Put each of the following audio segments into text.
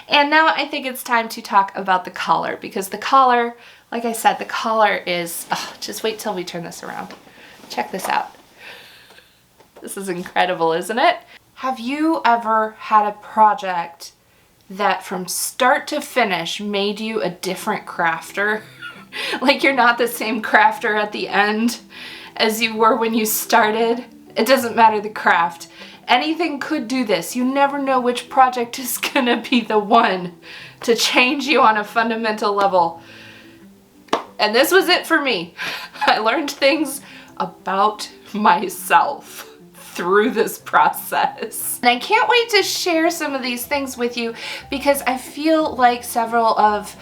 And now I think it's time to talk about the collar, because the collar, like I said, the collar is, just wait till we turn this around. Check this out. This is incredible, isn't it? Have you ever had a project that from start to finish made you a different crafter? Like you're not the same crafter at the end as you were when you started? It doesn't matter the craft. Anything could do this. You never know which project is gonna be the one to change you on a fundamental level. And this was it for me. I learned things about myself through this process. And I can't wait to share some of these things with you, because I feel like several of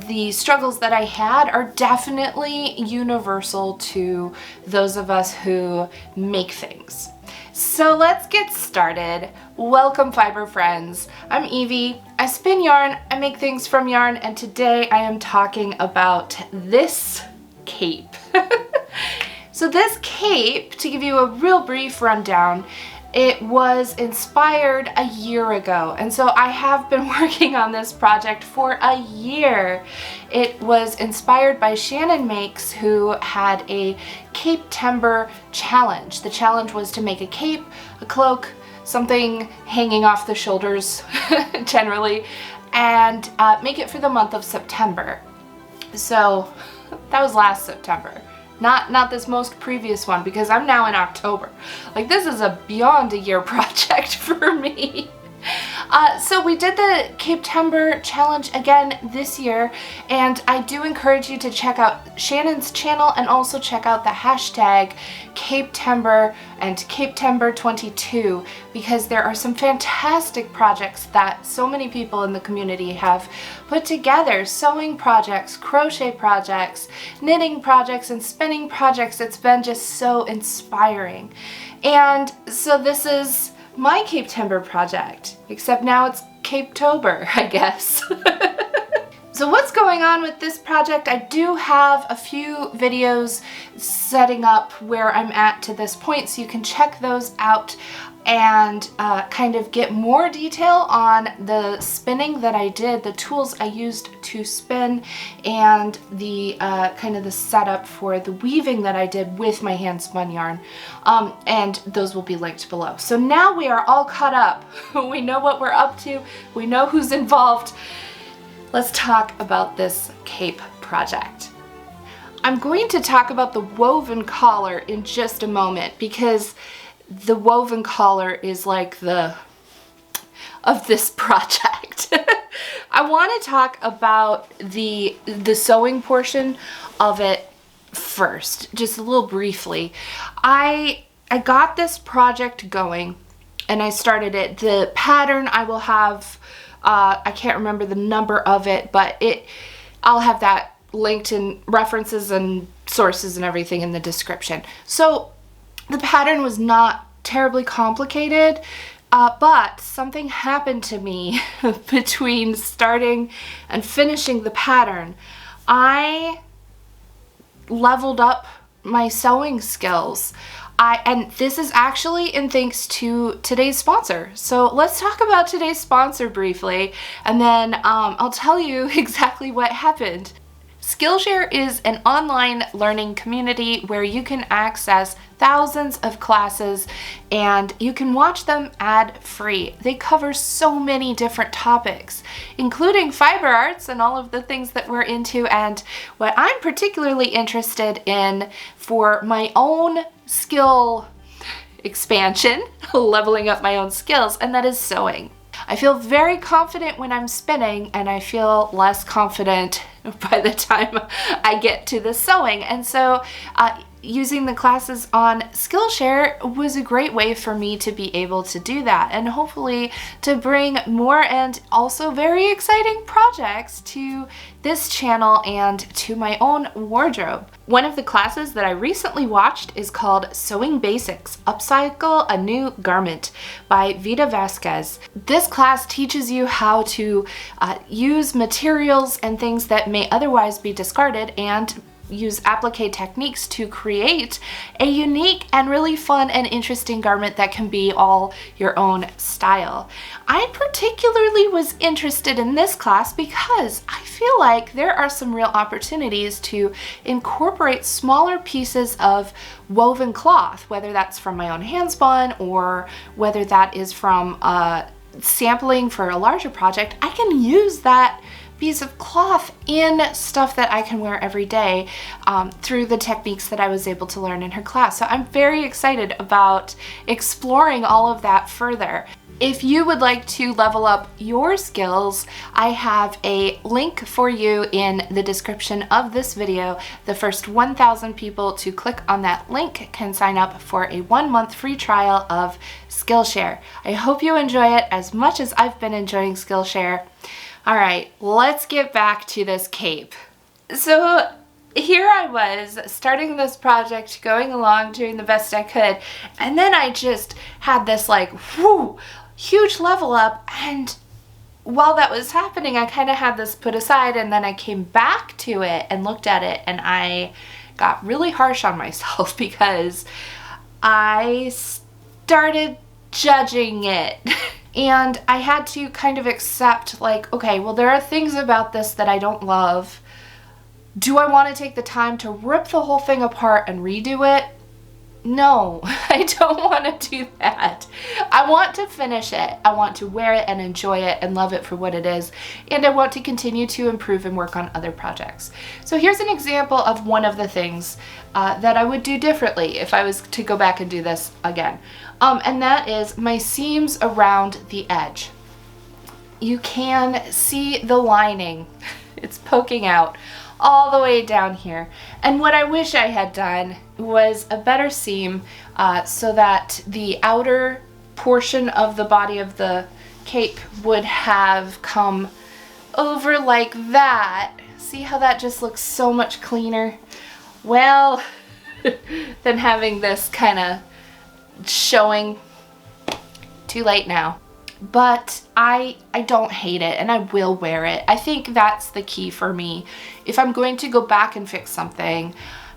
the struggles that I had are definitely universal to those of us who make things. So let's get started. Welcome, fiber friends. I'm Evie. I spin yarn, I make things from yarn, and today I am talking about this cape. So this cape, to give you a real brief rundown, it was inspired a year ago, and so I have been working on this project for a year. It was inspired by Shannon Makes, who had a capetember challenge. The challenge was to make a cape, a cloak, something hanging off the shoulders generally, and make it for the month of September. So that was last September. Not this most previous one, because I'm now in October. Like, this is a beyond a year project for me. So we did the capetember challenge again this year, and I do encourage you to check out Shannon's channel and also check out the hashtag capetember and capetember22, because there are some fantastic projects that so many people in the community have put together. Sewing projects, crochet projects, knitting projects, and spinning projects. It's been just so inspiring. And so this is my capetember project, except now it's Capetober, I guess. So what's going on with this project? I do have a few videos setting up where I'm at to this point, so you can check those out and kind of get more detail on the spinning that I did, the tools I used to spin, and the kind of the setup for the weaving that I did with my hand spun yarn. And those will be linked below. So now we are all caught up. We know what we're up to. We know who's involved. Let's talk about this cape project. I'm going to talk about the woven collar in just a moment, because the woven collar is like the of this project. I want to talk about the sewing portion of it first, just a little briefly. I got this project going and I started it. The pattern I will have, I can't remember the number of it, but I'll have that linked in references and sources and everything in the description. So the pattern was not terribly complicated, but something happened to me between starting and finishing the pattern. I leveled up my sewing skills. And this is actually in thanks to today's sponsor. So let's talk about today's sponsor briefly, and then I'll tell you exactly what happened. Skillshare is an online learning community where you can access thousands of classes and you can watch them ad-free. They cover so many different topics, including fiber arts and all of the things that we're into, and what I'm particularly interested in for my own skill expansion, leveling up my own skills, and that is sewing. I feel very confident when I'm spinning, and I feel less confident by the time I get to the sewing. And so using the classes on Skillshare was a great way for me to be able to do that, and hopefully to bring more and also very exciting projects to this channel and to my own wardrobe. One of the classes that I recently watched is called Sewing Basics, Upcycle a New Garment by Vida Vasquez. This class teaches you how to use materials and things that may otherwise be discarded and use applique techniques to create a unique and really fun and interesting garment that can be all your own style. I particularly was interested in this class because I feel like there are some real opportunities to incorporate smaller pieces of woven cloth, whether that's from my own hand spun or whether that is from sampling for a larger project. I can use that piece of cloth in stuff that I can wear every day through the techniques that I was able to learn in her class. So I'm very excited about exploring all of that further. If you would like to level up your skills, I have a link for you in the description of this video. The first 1,000 people to click on that link can sign up for a 1-month free trial of Skillshare. I hope you enjoy it as much as I've been enjoying Skillshare. All right, let's get back to this cape. So here I was starting this project, going along, doing the best I could, and then I just had this like, whoo, huge level up, and while that was happening, I kind of had this put aside, and then I came back to it and looked at it, and I got really harsh on myself because I started judging it. And I had to kind of accept, like, okay, well, there are things about this that I don't love. Do I want to take the time to rip the whole thing apart and redo it? No, I don't want to do that. I want to finish it. I want to wear it and enjoy it and love it for what it is. And I want to continue to improve and work on other projects. So here's an example of one of the things that I would do differently if I was to go back and do this again. And that is my seams around the edge. You can see the lining. It's poking out all the way down here. And what I wish I had done was a better seam so that the outer portion of the body of the cape would have come over like that. See how that just looks so much cleaner? Well, than having this kind of showing. Too late now. But I don't hate it, and I will wear it. I think that's the key for me. If I'm going to go back and fix something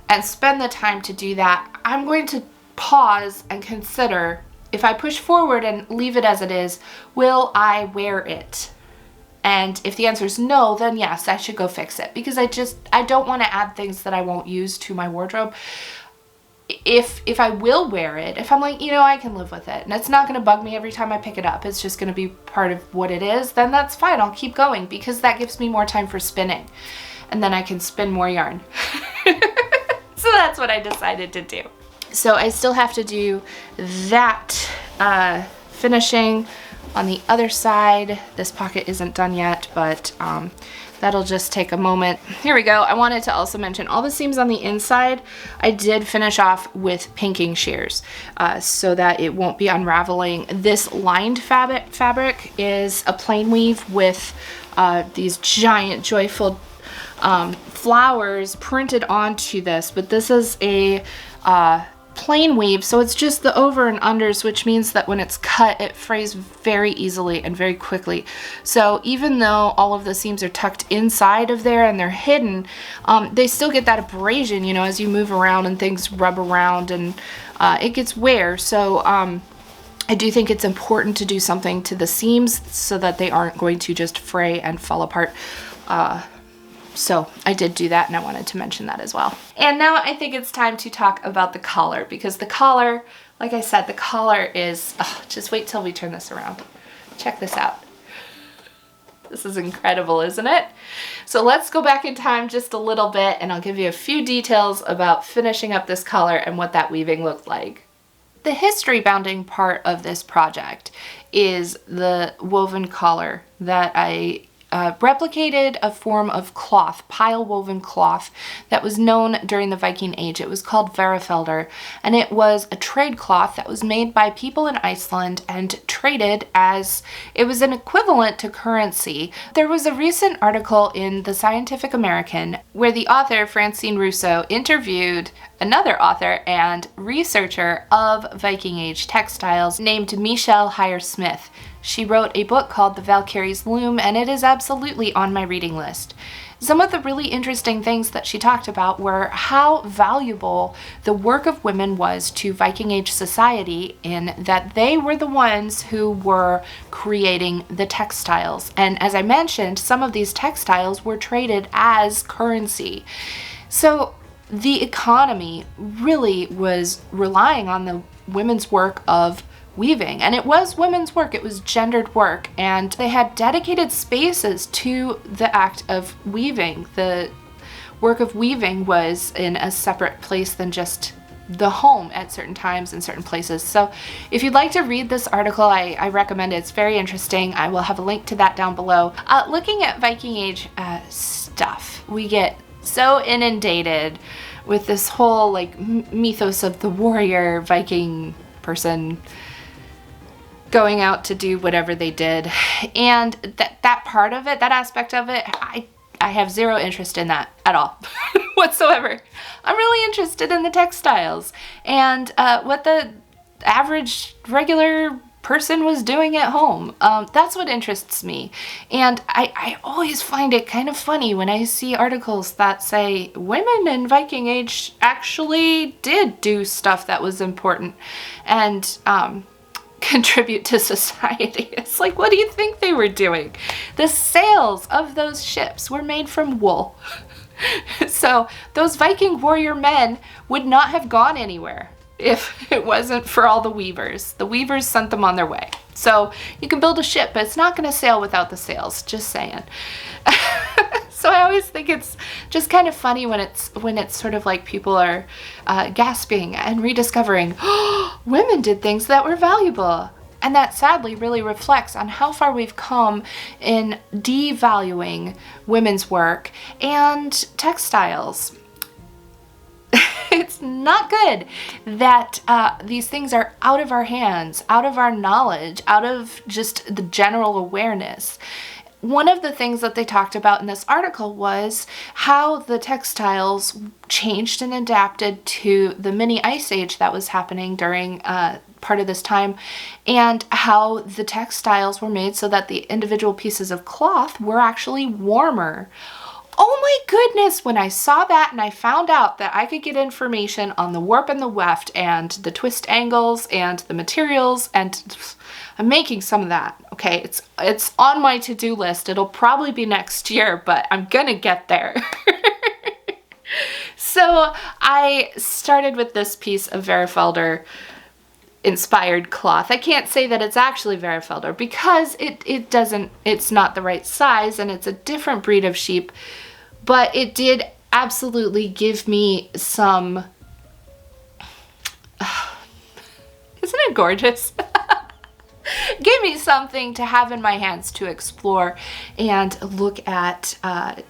and spend the time to do that, I'm going to pause and consider, if I push forward and leave it as it is, will I wear it? And if the answer is no, then yes, I should go fix it, because I don't want to add things that I won't use to my wardrobe. If I will wear it, if I'm like, you know, I can live with it and it's not going to bug me every time I pick it up, it's just going to be part of what it is, then that's fine. I'll keep going, because that gives me more time for spinning, and then I can spin more yarn. So that's what I decided to do. So I still have to do that finishing on the other side. This pocket isn't done yet, but that'll just take a moment. Here we go. I wanted to also mention all the seams on the inside, I did finish off with pinking shears so that it won't be unraveling. This lined fabric is a plain weave with these giant joyful flowers printed onto this, but this is a plain weave, so it's just the over and unders, which means that when it's cut, it frays very easily and very quickly. So even though all of the seams are tucked inside of there and they're hidden, they still get that abrasion, you know, as you move around and things rub around, and it gets wear. So I do think it's important to do something to the seams so that they aren't going to just fray and fall apart. So I did do that, and I wanted to mention that as well. And now I think it's time to talk about the collar, because the collar, like I said, the collar is, just wait till we turn this around. Check this out. This is incredible, isn't it? So let's go back in time just a little bit, and I'll give you a few details about finishing up this collar and what that weaving looked like. The history bounding part of this project is the woven collar that I replicated a form of cloth, pile woven cloth, that was known during the Viking Age. It was called Verifelder, and it was a trade cloth that was made by people in Iceland and traded as it was an equivalent to currency. There was a recent article in the Scientific American where the author, Francine Rousseau, interviewed another author and researcher of Viking Age textiles named Michelle Hyer-Smith. She wrote a book called The Valkyrie's Loom, and it is absolutely on my reading list. Some of the really interesting things that she talked about were how valuable the work of women was to Viking Age society, in that they were the ones who were creating the textiles. And as I mentioned, some of these textiles were traded as currency. So the economy really was relying on the women's work of weaving, and it was women's work, it was gendered work, and they had dedicated spaces to the act of weaving. The work of weaving was in a separate place than just the home at certain times in certain places. So if you'd like to read this article, I recommend it. It's very interesting. I will have a link to that down below. Looking at Viking Age stuff, we get so inundated with this whole like mythos of the warrior Viking person going out to do whatever they did, and that part of it, that aspect of it, I have zero interest in that at all whatsoever. I'm really interested in the textiles and what the average regular person was doing at home. That's what interests me. And I always find it kind of funny when I see articles that say women in Viking Age actually did do stuff that was important and contribute to society. It's like, what do you think they were doing? The sails of those ships were made from wool. So those Viking warrior men would not have gone anywhere if it wasn't for all the weavers. The weavers sent them on their way. So you can build a ship, but it's not going to sail without the sails, just saying. So I always think it's just kind of funny when it's sort of like people are gasping and rediscovering, oh, women did things that were valuable. And that sadly really reflects on how far we've come in devaluing women's work and textiles. It's not good that these things are out of our hands, out of our knowledge, out of just the general awareness. One of the things that they talked about in this article was how the textiles changed and adapted to the mini ice age that was happening during part of this time, and how the textiles were made so that the individual pieces of cloth were actually warmer. Oh my goodness, when I saw that and I found out that I could get information on the warp and the weft and the twist angles and the materials, and I'm making some of that. Okay, it's on my to-do list. It'll probably be next year, but I'm gonna get there. So I started with this piece of Verifelder inspired cloth. I can't say that it's actually Verifelder because it's not the right size and it's a different breed of sheep, but it did absolutely give me some, isn't it gorgeous? Give me something to have in my hands to explore and look at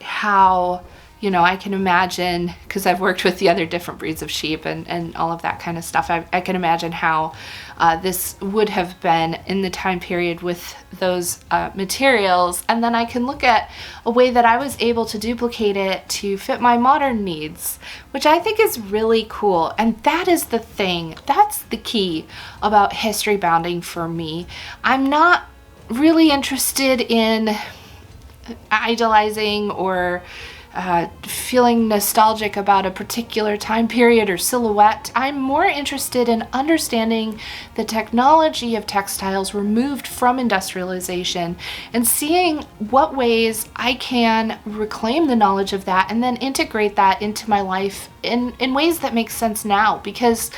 how, you know, I can imagine, because I've worked with the other different breeds of sheep and all of that kind of stuff, I can imagine how this would have been in the time period with those materials, and then I can look at a way that I was able to duplicate it to fit my modern needs, which I think is really cool. And that is the thing, that's the key about history bounding for me. I'm not really interested in idolizing or feeling nostalgic about a particular time period or silhouette. I'm more interested in understanding the technology of textiles removed from industrialization and seeing what ways I can reclaim the knowledge of that and then integrate that into my life in ways that make sense now, because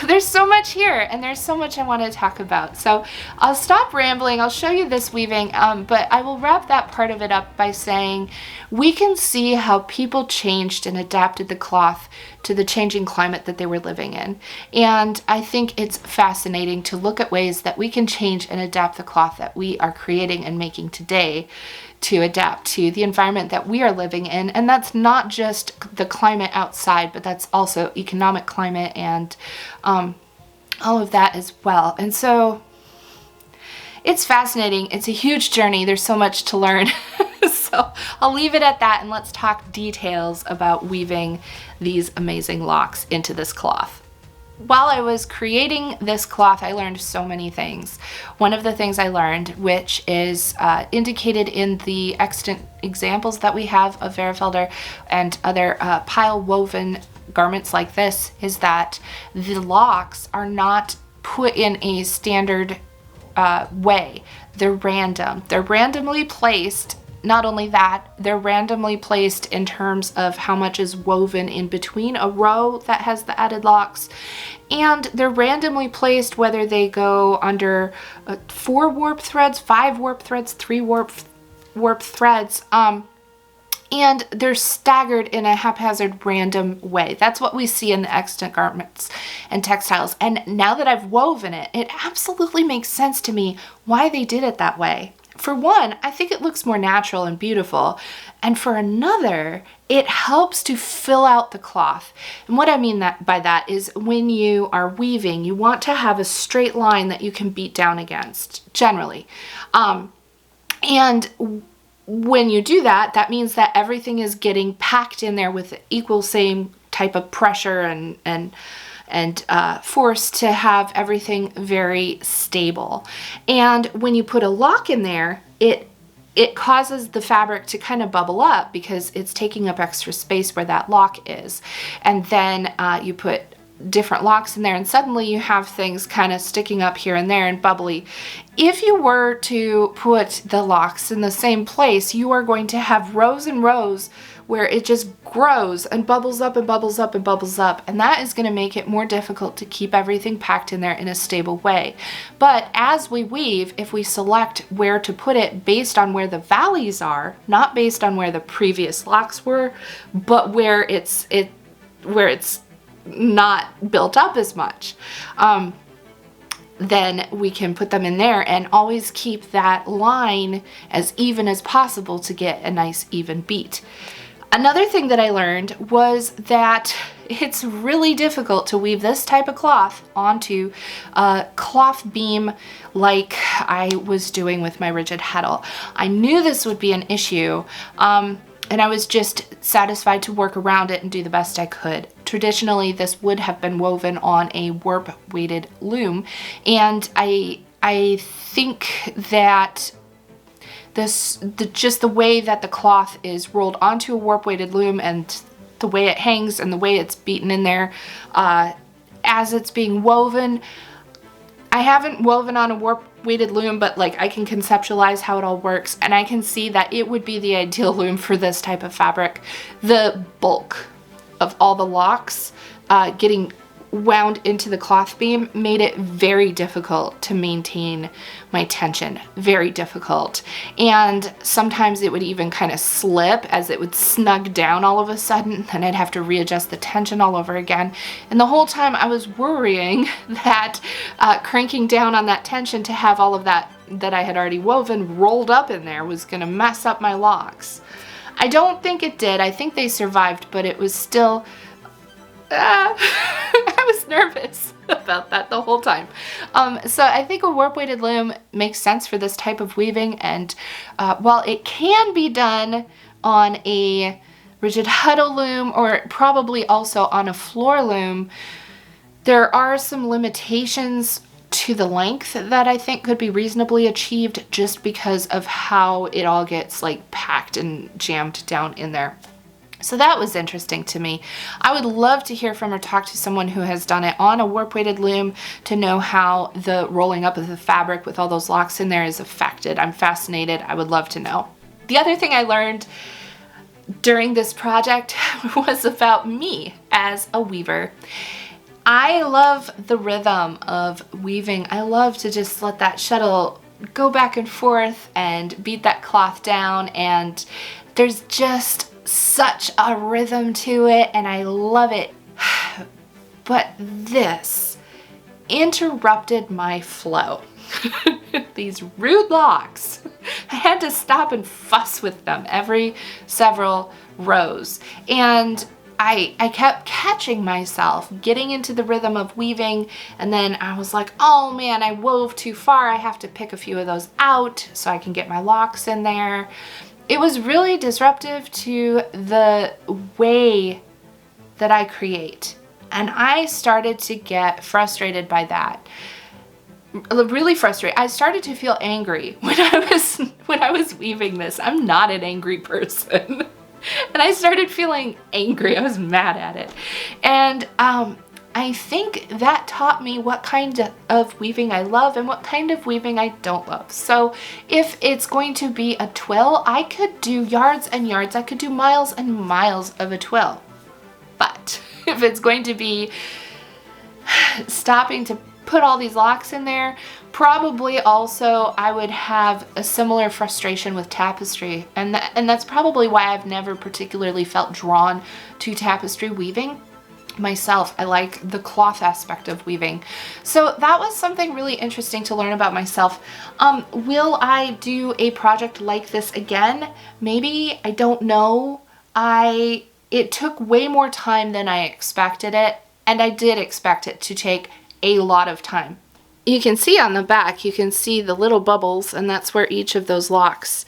there's so much here and there's so much I want to talk about. So I'll stop rambling. I'll show you this weaving, but I will wrap that part of it up by saying we can see how people changed and adapted the cloth to the changing climate that they were living in. And I think it's fascinating to look at ways that we can change and adapt the cloth that we are creating and making today to adapt to the environment that we are living in. And that's not just the climate outside, but that's also economic climate and all of that as well. And so it's fascinating. It's a huge journey. There's so much to learn. So I'll leave it at that and let's talk details about weaving these amazing locks into this cloth. while I was creating this cloth, I learned so many things. One of the things I learned, which is indicated in the extant examples that we have of Verifelder and other pile woven garments like this, is that the locks are not put in a standard way. They're random. They're randomly placed. Not only that, they're randomly placed in terms of how much is woven in between a row that has the added locks, and they're randomly placed whether they go under 4 warp threads, 5 warp threads, 3 warp threads, and they're staggered in a haphazard random way. That's what we see in the extant garments and textiles. And now that I've woven it, it absolutely makes sense to me why they did it that way. For one, I think it looks more natural and beautiful. And for another, it helps to fill out the cloth. And what I mean by that is when you are weaving, you want to have a straight line that you can beat down against, generally. And when you do that, that means that everything is getting packed in there with equal same type of pressure and force to have everything very stable. And when you put a lock in there, it causes the fabric to kind of bubble up because it's taking up extra space where that lock is. And then you put different locks in there, and suddenly you have things kind of sticking up here and there and bubbly. If you were to put the locks in the same place, you are going to have rows and rows where it just grows and bubbles up and bubbles up and bubbles up, and that is going to make it more difficult to keep everything packed in there in a stable way. But as we weave, if we select where to put it based on where the valleys are, not based on where the previous locks were, but where it's not built up as much, then we can put them in there and always keep that line as even as possible to get a nice even beat. Another thing that I learned was that it's really difficult to weave this type of cloth onto a cloth beam like I was doing with my rigid heddle. I knew this would be an issue, and I was just satisfied to work around it and do the best I could. Traditionally, this would have been woven on a warp weighted loom, and I think that just the way that the cloth is rolled onto a warp weighted loom and the way it hangs and the way it's beaten in there as it's being woven. I haven't woven on a warp weighted loom, but like I can conceptualize how it all works, and I can see that it would be the ideal loom for this type of fabric. The bulk of all the locks getting wound into the cloth beam made it very difficult to maintain my tension, very difficult. And sometimes it would even kind of slip as it would snug down all of a sudden, and I'd have to readjust the tension all over again. And the whole time I was worrying that cranking down on that tension to have all of that I had already woven rolled up in there was gonna mess up my locks. I don't think it did. I think they survived, but it was still I was nervous about that the whole time. So I think a warp weighted loom makes sense for this type of weaving, and while it can be done on a rigid heddle loom or probably also on a floor loom, there are some limitations to the length that I think could be reasonably achieved just because of how it all gets like packed and jammed down in there. So that was interesting to me. I would love to hear from or talk to someone who has done it on a warp weighted loom to know how the rolling up of the fabric with all those locks in there is affected. I'm fascinated. I would love to know. The other thing I learned during this project was about me as a weaver. I love the rhythm of weaving. I love to just let that shuttle go back and forth and beat that cloth down, and there's just such a rhythm to it, and I love it. But this interrupted my flow. These rude locks. I had to stop and fuss with them every several rows, and I kept catching myself getting into the rhythm of weaving, and then I was like, oh man, I wove too far. I have to pick a few of those out so I can get my locks in there. It was really disruptive to the way that I create. And I started to get frustrated by that. Really frustrated. I started to feel angry when I was weaving this. I'm not an angry person. And I started feeling angry. I was mad at it. And I think that taught me what kind of weaving I love and what kind of weaving I don't love. So if it's going to be a twill, I could do yards and yards. I could do miles and miles of a twill. But if it's going to be stopping to put all these locks in there, probably also I would have a similar frustration with tapestry. And that's probably why I've never particularly felt drawn to tapestry weaving myself. I like the cloth aspect of weaving. So that was something really interesting to learn about myself. Will I do a project like this again? Maybe. I don't know. It took way more time than I expected it, and I did expect it to take a lot of time. You can see on the back, you can see the little bubbles, and that's where each of those locks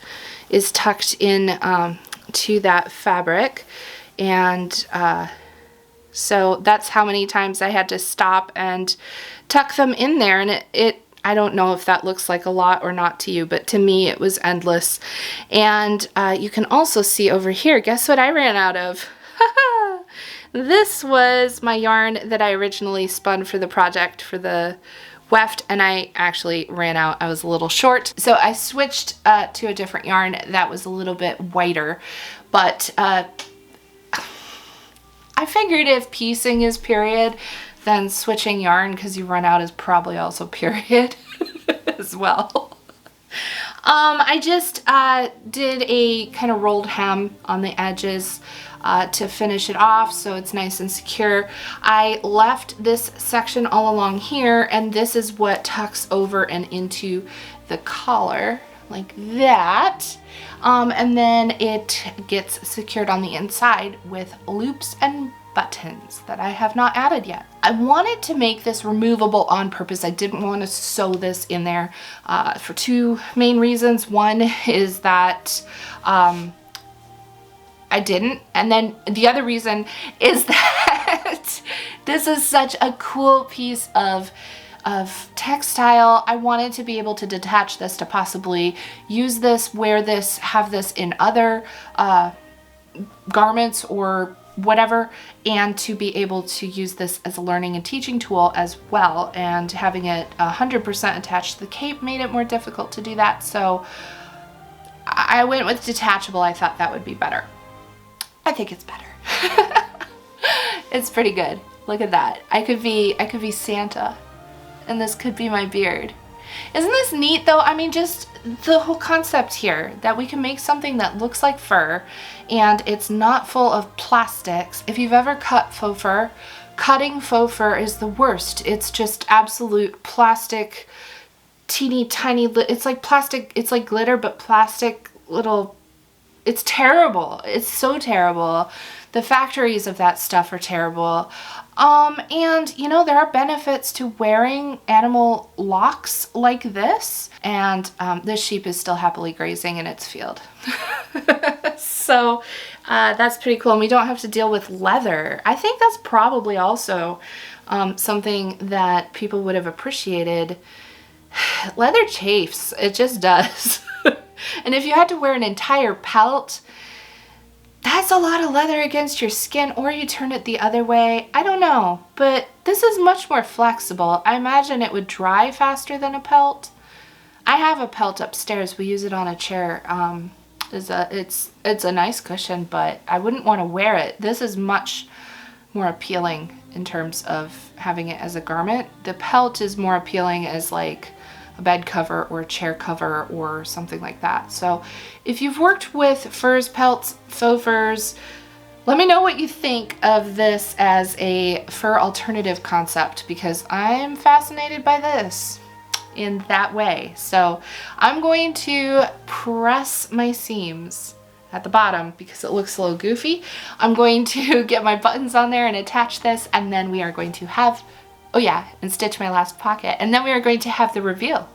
is tucked in to that fabric. And so that's how many times I had to stop and tuck them in there. And I don't know if that looks like a lot or not to you, but to me it was endless. And you can also see over here, guess what I ran out of? This was my yarn that I originally spun for the project for the weft, and I actually ran out. I was a little short. So I switched to a different yarn that was a little bit whiter, but I figured if piecing is period, then switching yarn because you run out is probably also period as well. I just did a kind of rolled hem on the edges to finish it off so it's nice and secure. I left this section all along here, and this is what tucks over and into the collar like that. And then it gets secured on the inside with loops and buttons that I have not added yet. I wanted to make this removable on purpose. I didn't want to sew this in there for two main reasons. One is that I didn't, and then the other reason is that this is such a cool piece of textile. I wanted to be able to detach this to possibly use this, wear this, have this in other garments or whatever, and to be able to use this as a learning and teaching tool as well. And having it 100% attached to the cape made it more difficult to do that. So I went with detachable. I thought that would be better. I think it's better. It's pretty good. Look at that. I could be Santa, and this could be my beard. Isn't this neat though? I mean, just the whole concept here that we can make something that looks like fur and it's not full of plastics. If you've ever cut faux fur, cutting faux fur is the worst. It's just absolute plastic, teeny tiny, it's like plastic, it's like glitter, but plastic little, it's terrible. It's so terrible. The factories of that stuff are terrible. And you know, there are benefits to wearing animal locks like this. And this sheep is still happily grazing in its field. So that's pretty cool. And we don't have to deal with leather. I think that's probably also something that people would have appreciated. Leather chafes. It just does. And if you had to wear an entire pelt, that's a lot of leather against your skin, or you turn it the other way. I don't know, but this is much more flexible. I imagine it would dry faster than a pelt. I have a pelt upstairs. We use it on a chair. It's a nice cushion, but I wouldn't want to wear it. This is much more appealing in terms of having it as a garment. The pelt is more appealing as like a bed cover or a chair cover or something like that. So if you've worked with furs, pelts, faux furs, let me know what you think of this as a fur alternative concept, because I'm fascinated by this in that way. So I'm going to press my seams at the bottom because it looks a little goofy. I'm going to get my buttons on there and attach this, and then we are going to have, oh yeah, and stitch my last pocket, and then we are going to have the reveal.